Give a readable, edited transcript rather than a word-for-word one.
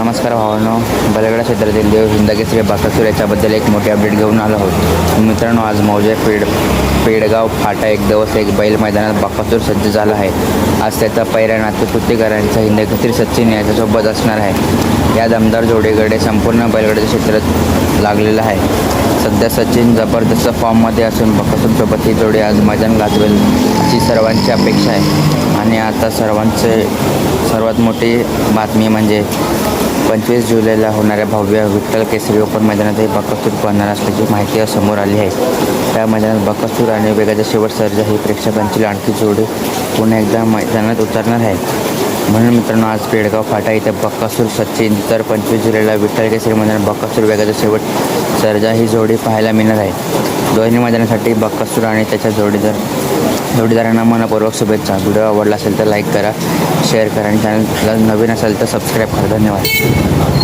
नमस्कार भावांनो, बलगडा क्षेत्रातील देव हिंदकेसरी बकासूर याच्याबद्दल एक मोठी अपडेट घेऊन आलो आहोत. मित्रांनो, आज मौजे पेडगाव फाटा एक दिवस एक बैल मैदानात बकासूर सज्ज झाला आहे. आज त्याचा पैरा नातू हिंदकेसरी सचिन याच्यासोबत असणार आहे. या दमदार जोडीकडे संपूर्ण बैलगाड्याच्या क्षेत्रात लागलेला आहे. सध्या सचिन जबरदस्त फॉर्ममध्ये असून बकासूरसोबत ही जोडी आज मैदान गाजवेल अशी सर्वांची अपेक्षा आहे. आणि आता सर्वात मोठी बातमी म्हणजे 25 जुलैला होणाऱ्या भव्य विठ्ठल केसरी ओपन मैदानातही बकासूर पळणार असल्याची माहिती समोर आली आहे. त्या मैदानात बकासूर आणि वेगाचा शेवट सर्जा ही प्रेक्षकांची लाडकी जोडी पुन्हा एकदा मैदानात उतरणार आहे. म्हणून मित्रांनो, आज पेडगाव फाटा इथे बकासूर सचिन, तर 25 जुलैला विठ्ठल केसरी मैदानात बकासूर वेगाचा शेवट सर्जा ही जोडी पाहायला मिळणार आहे. दोन्ही मैदानासाठी बकासूर आणि त्याच्या जोडीदारांना मनपूर्वक शुभेच्छा. व्हिडिओ आवडला असेल तर लाईक करा, शेअर करा आणि चॅनलला नवीन असेल तर सबस्क्राईब करा. धन्यवाद.